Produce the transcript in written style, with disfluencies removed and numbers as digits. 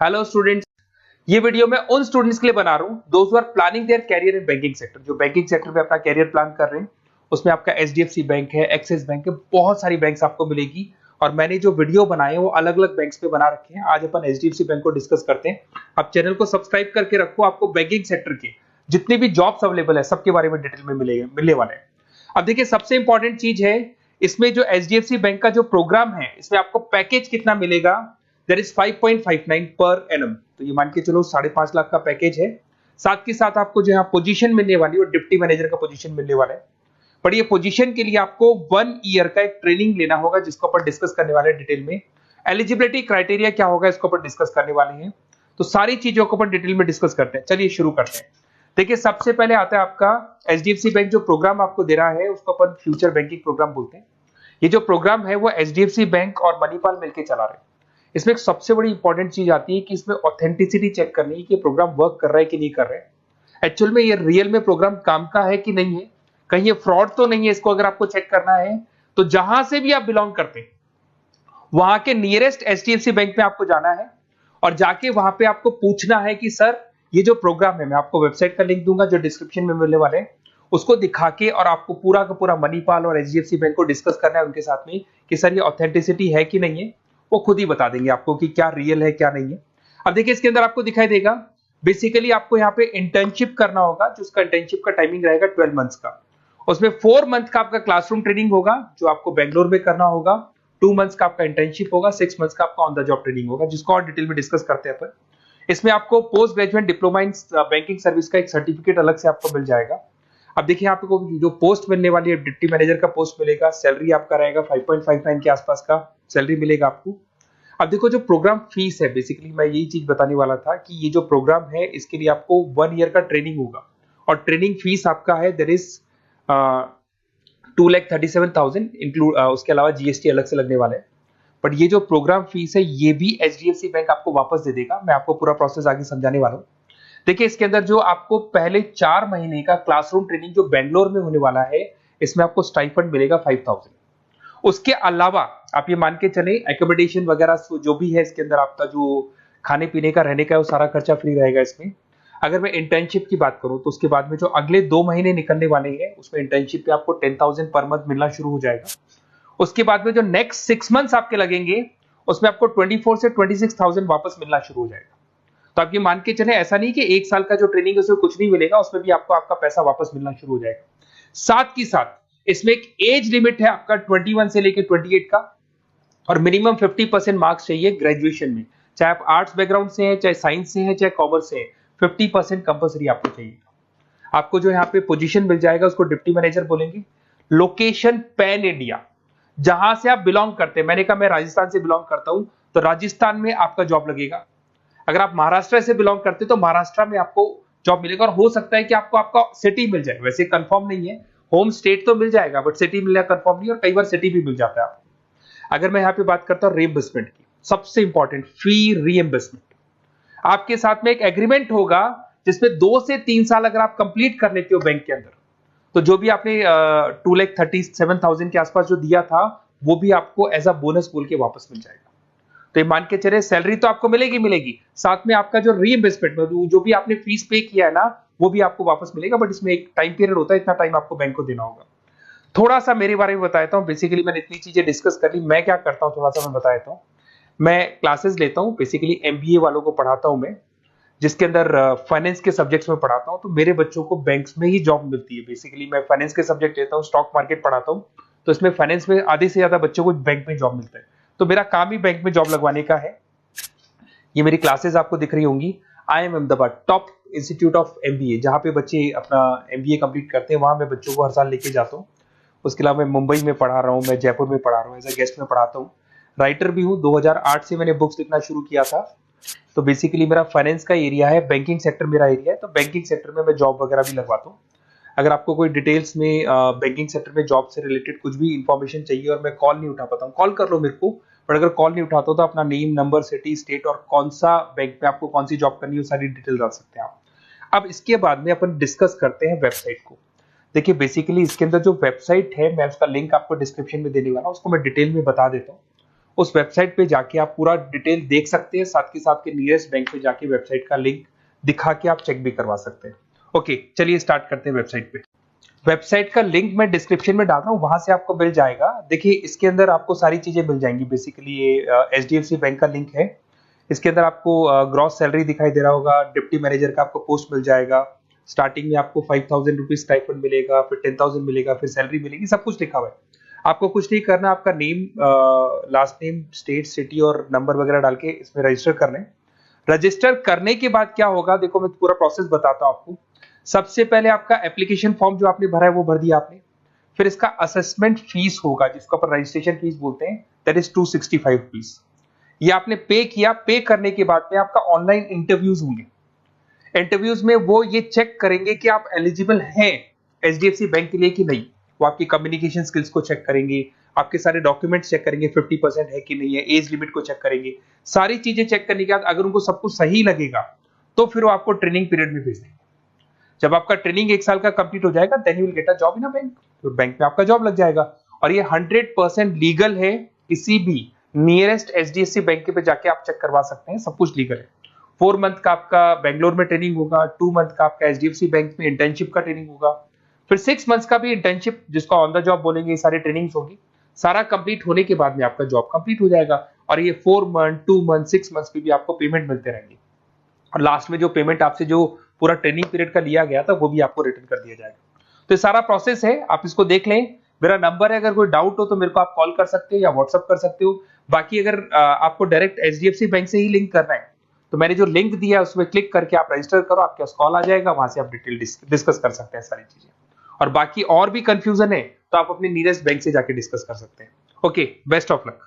Hello students, ये video मैं उन स्टूडेंट्स के लिए बना रहा हूँ those who are planning their career in banking sector, जो बैंकिंग सेक्टर में अपना कैरियर प्लान कर रहे हैं। उसमें आपका एचडीएफसी बैंक है, एक्सिस बैंक है, बहुत सारी बैंक्स आपको मिलेगी। और मैंने जो वीडियो बनाए हैं वो अलग अलग बैंक्स पे बना रखे हैं। आज अपन एचडीएफसी बैंक को डिस्कस करते हैं। आप चैनल को सब्सक्राइब करके रखो, आपको बैंकिंग सेक्टर के जितने भी जॉब्स अवेलेबल है सबके बारे में डिटेल में मिलने वाले हैं। अब देखिए, सबसे इंपॉर्टेंट चीज है इसमें जो एचडीएफसी बैंक का जो प्रोग्राम है, इसमें आपको पैकेज कितना मिलेगा। That is 5.59 पर एनम, तो ये मान के चलो 5.5 लाख का पैकेज है। साथ के साथ आपको जो है पोजीशन मिलने वाली है, डिप्टी मैनेजर का पोजीशन मिलने वाला है। पर ये पोजीशन के लिए आपको 1 ईयर का एक ट्रेनिंग लेना होगा, जिसको अपन डिस्कस करने वाले हैं डिटेल में। एलिजिबिलिटी क्राइटेरिया क्या होगा, इसको अपन डिस्कस करने वाले हैं। तो सारी चीजों को अपन डिटेल में डिस्कस करते हैं। चलिए शुरू करते हैं। देखिए, सबसे पहले आता है आपका एचडीएफसी बैंक जो प्रोग्राम आपको दे रहा है, उसको अपन फ्यूचर बैंकिंग प्रोग्राम बोलते हैं। ये जो प्रोग्राम है वो एचडीएफसी बैंक और मणिपाल मिलकर चला रहे हैं। इसमें एक सबसे बड़ी इंपॉर्टेंट चीज आती है कि इसमें ऑथेंटिसिटी चेक करनी है कि प्रोग्राम वर्क कर रहा है कि नहीं कर रहा है। एक्चुअल में ये रियल में प्रोग्राम काम का है कि नहीं है, कहीं ये फ्रॉड तो नहीं है। इसको अगर आपको चेक करना है तो जहां से भी आप बिलोंग करते हैं वहां के नियरेस्ट एचडीएफसी बैंक में आपको जाना है और जाके वहां पे आपको पूछना है कि सर ये जो प्रोग्राम है, मैं आपको वेबसाइट का लिंक दूंगा जो डिस्क्रिप्शन में मिलने वाले हैं, उसको दिखा के और आपको पूरा का पूरा मणिपाल और एचडीएफसी बैंक को डिस्कस करना है उनके साथ में कि सर ये ऑथेंटिसिटी है कि नहीं है। वो खुद ही बता देंगे आपको कि क्या रियल है क्या नहीं है। अब देखिए, इसके अंदर आपको दिखाई देगा बेसिकली आपको यहाँ पे इंटर्नशिप करना होगा, जिसका इंटर्नशिप का टाइमिंग रहेगा 12 मंथ्स का। उसमें 4 मंथ का आपका क्लासरूम ट्रेनिंग होगा जो आपको बेंगलोर में करना होगा। 2 मंथ्स का आपका इंटर्नशिप होगा, 6 मंथ्स का आपका ऑन द जॉब ट्रेनिंग होगा, जिसको और डिटेल में डिस्कस करते हैं अपन। इसमें आपको post graduate diploma in banking service का एक सर्टिफिकेट अलग से आपको मिल जाएगा। अब देखिए, आपको जो पोस्ट मिलने वाली है, डिप्टी मैनेजर का पोस्ट मिलेगा। सैलरी आपका रहेगा 5.59 के आसपास का सैलरी मिलेगा आपको। अब देखो, जो प्रोग्राम फीस है, बेसिकली मैं यही चीज बताने वाला था कि ये जो प्रोग्राम है इसके लिए आपको 1 ईयर का ट्रेनिंग होगा और ट्रेनिंग फीस आपका है देयर इज 2,37,000 इंक्लूड, उसके अलावा जीएसटी अलग से लगने वाला है। बट ये जो प्रोग्राम फीस है ये भी एचडीएफसी बैंक आपको वापस दे देगा। मैं आपको पूरा प्रोसेस आगे समझाने वाला हूँ। देखिए, इसके अंदर जो आपको पहले 4 महीने का क्लासरूम ट्रेनिंग जो बेंगलोर में होने वाला है, इसमें आपको स्टाइपेंड मिलेगा 5,000। उसके अलावा आप ये मान के चले एकोमोडेशन वगैरह जो भी है इसके अंदर, आपका जो खाने पीने का रहने का है वो सारा खर्चा फ्री रहेगा इसमें। अगर मैं इंटर्नशिप की बात करूं तो उसके बाद में जो अगले 2 महीने निकलने वाले हैं उसमें इंटर्नशिप पे आपको 10,000 पर मंथ मिलना शुरू हो जाएगा। उसके बाद में जो नेक्स्ट 6 मंथ्स आपके लगेंगे उसमें आपको 24 से 26,000 वापस मिलना शुरू हो जाएगा। तो आप ये मान के चले, ऐसा नहीं कि 1 साल का जो ट्रेनिंग है उसमें कुछ नहीं मिलेगा, उसमें भी आपको आपका पैसा वापस मिलना शुरू हो जाएगा। साथ ही साथ इसमें एक एज लिमिट है आपका 21 से लेकर 28 का, और मिनिमम 50% मार्क्स चाहिए ग्रेजुएशन में, चाहे आप आर्ट्स बैकग्राउंड से हैं, चाहे साइंस से हैं, चाहे कॉमर्स से हैं। 50% कंपलसरी आपको चाहिए। आपको जो यहाँ पे पोजीशन मिल जाएगा उसको डिप्टी मैनेजर बोलेंगे। लोकेशन पैन इंडिया, जहां से आप बिलोंग करते हैं। मैंने कहा मैं राजस्थान से बिलोंग करता हूं तो राजस्थान में आपका जॉब लगेगा। अगर आप महाराष्ट्र से बिलोंग करते तो महाराष्ट्र में आपको जॉब मिलेगा। और हो सकता है कि आपको आपका सिटी मिल जाए, वैसे कंफर्म नहीं है, होम स्टेट तो मिल जाएगा बट सिटी मिलना कंफर्म नहीं, और कई बार सिटी भी मिल जाता है आपको। अगर मैं यहाँ पे बात करता हूँ रीइंबर्समेंट की, सबसे इंपॉर्टेंट फी रीइंबर्समेंट। आपके साथ में एक एग्रीमेंट होगा जिसमें 2 से 3 साल अगर आप कंप्लीट कर लेते हो बैंक के अंदर, तो जो भी आपने 2,37,000 के आसपास जो दिया था वो भी आपको एज अ बोनस बोल के वापस मिल जाएगा। तो ये मान के चले, सैलरी तो आपको मिलेगी मिलेगी, साथ में आपका जो रीइंबर्समेंट में जो भी आपने फीस पे किया है ना वो भी आपको वापस मिलेगा। बट इसमें एक टाइम पीरियड होता है, इतना टाइम आपको बैंक को देना होगा। थोड़ा सा मेरे बारे में बताता हूँ। बेसिकली मैंने इतनी चीजें डिस्कस कर ली, मैं क्या करता हूँ थोड़ा सा मैं बताता हूँ। मैं क्लासेस लेता हूँ, बेसिकली एमबीए वालों को पढ़ाता हूँ मैं, जिसके अंदर फाइनेंस के सब्जेक्ट्स में पढ़ाता हूँ। तो मेरे बच्चों को बैंक्स में ही जॉब मिलती है। बेसिकली मैं फाइनेंस के सब्जेक्ट लेता हूँ, स्टॉक मार्केट पढ़ाता हूँ, तो इसमें फाइनेंस में आधे से ज्यादा बच्चों को बैंक में जॉब मिलता है। तो मेरा काम ही बैंक में जॉब लगवाने का है। ये मेरी क्लासेस आपको दिख रही होंगी। IIM Ahmedabad top institute of MBA, जहाँ पे बच्चे अपना एमबीए कंप्लीट करते हैं, वहां मैं बच्चों को हर साल लेके जाता हूँ। उसके अलावा मैं मुंबई में पढ़ा रहा हूँ, मैं जयपुर में पढ़ा रहा हूँ, एज अ गेस्ट में पढ़ाता हूँ। राइटर भी हूँ, 2008 से मैंने बुक्स लिखना शुरू किया था। तो बेसिकली मेरा फाइनेंस का एरिया है, बैंकिंग सेक्टर मेरा एरिया है। तो बैंकिंग सेक्टर में मैं जॉब वगैरह भी लगवाता हूँ। अगर आपको कोई डिटेल्स में बैंकिंग सेक्टर में जॉब से रिलेटेड कुछ भी इंफॉर्मेशन चाहिए और मैं कॉल नहीं उठा पाता हूँ, कॉल कर लो मेरे को। बट अगर कॉल नहीं उठाता तो अपना नेम, नंबर, सिटी, स्टेट और कौन सा बैंक में आपको कौन सी जॉब करनी है वो सारी डिटेल डाल सकते हैं आप। अब इसके बाद में अपन डिस्कस करते हैं वेबसाइट को। देखिए, बेसिकली इसके अंदर जो वेबसाइट है मैं उसका लिंक आपको डिस्क्रिप्शन में देने वाला हूँ, उसको मैं डिटेल में बता देता हूँ। उस वेबसाइट पे जाके आप पूरा डिटेल देख सकते हैं, साथ के साथ के नियरेस्ट बैंक पे जाके वेबसाइट का लिंक दिखा के आप चेक भी करवा सकते हैं। ओके, चलिए स्टार्ट करते हैं वेबसाइट पे। वेबसाइट का लिंक मैं डिस्क्रिप्शन में डाल रहा हूँ, वहां से आपको मिल जाएगा। देखिए इसके अंदर आपको सारी चीजें मिल जाएंगी। बेसिकली ये एचडीएफसी बैंक का लिंक है। इसके अंदर आपको ग्रॉस सैलरी दिखाई दे रहा होगा, डिप्टी मैनेजर का आपको पोस्ट मिल जाएगा। स्टार्टिंग में आपको 5,000 रुपीज स्टाइपेंड मिलेगा, फिर 10,000 मिलेगा, फिर सैलरी मिलेगी, सब कुछ लिखा हुआ है। आपको कुछ नहीं करना, आपका name, last name, state, city और नंबर वगैरह डाल के इसमें रजिस्टर करना है। रजिस्टर करने के बाद क्या होगा, देखो मैं पूरा प्रोसेस बताता हूं आपको। सबसे पहले आपका एप्लीकेशन फॉर्म जो आपने भरा है वो भर दिया आपने। फिर इसका असेसमेंट फीस होगा जिसको अपन रजिस्ट्रेशन फीस बोलते हैं, दैट इज 265 रुपीज। ये आपने पे किया। पे करने के बाद में आपका ऑनलाइन इंटरव्यूज होंगे। इंटरव्यूज में वो ये चेक करेंगे कि आप एलिजिबल हैं एचडीएफसी बैंक के लिए कि नहीं। वो आपकी कम्युनिकेशन स्किल्स को चेक करेंगे, आपके सारे डॉक्यूमेंट्स चेक करेंगे, 50% है कि नहीं है, एज लिमिट को चेक करेंगे। सारी चीजें चेक करने के बाद अगर उनको सब कुछ सही लगेगा तो फिर वो आपको ट्रेनिंग पीरियड में भेज देंगे। जब आपका ट्रेनिंग 1 साल का कंप्लीट हो जाएगा, then you will get a job in a bank. तो बैंक में आपका जॉब लग जाएगा। और ये 100% लीगल है। किसी भी नियरेस्ट एचडीएफसी बैंक पे जाके आप चेक करवा सकते हैं, सब कुछ लीगल है। 4 मंथ का आपका बेंगलोर में ट्रेनिंग होगा, 2 मंथ का आपका एचडीएफसी बैंक में इंटर्नशिप का ट्रेनिंग होगा, फिर 6 मंथ्स का भी इंटर्नशिप जिसको ऑन द जॉब बोलेंगे, ये सारी ट्रेनिंग्स होगी। सारा कंप्लीट होने के बाद में आपका जॉब कंप्लीट हो जाएगा। और ये 4 मंथ, 2 मंथ, 6 मंथ्स की भी आपको पेमेंट मिलते रहेंगे। और लास्ट में जो पेमेंट आपसे जो पूरा ट्रेनिंग पीरियड का लिया गया था वो भी आपको रिटर्न कर दिया जाएगा। तो ये सारा प्रोसेस है, आप इसको देख लें। मेरा नंबर है, अगर कोई डाउट हो तो मेरे को आप कॉल कर सकते हो या व्हाट्सअप कर सकते हो। बाकी अगर आपको डायरेक्ट एचडीएफसी बैंक से ही लिंक करना है तो मैंने जो लिंक दिया है उसमें क्लिक करके आप रजिस्टर करो, आपके पास कॉल आ जाएगा, वहां से आप डिटेल डिस्कस कर सकते हैं सारी चीजें। और बाकी और भी कंफ्यूजन है तो आप अपने नियरेस्ट बैंक से जाके डिस्कस कर सकते हैं। Okay, best of luck.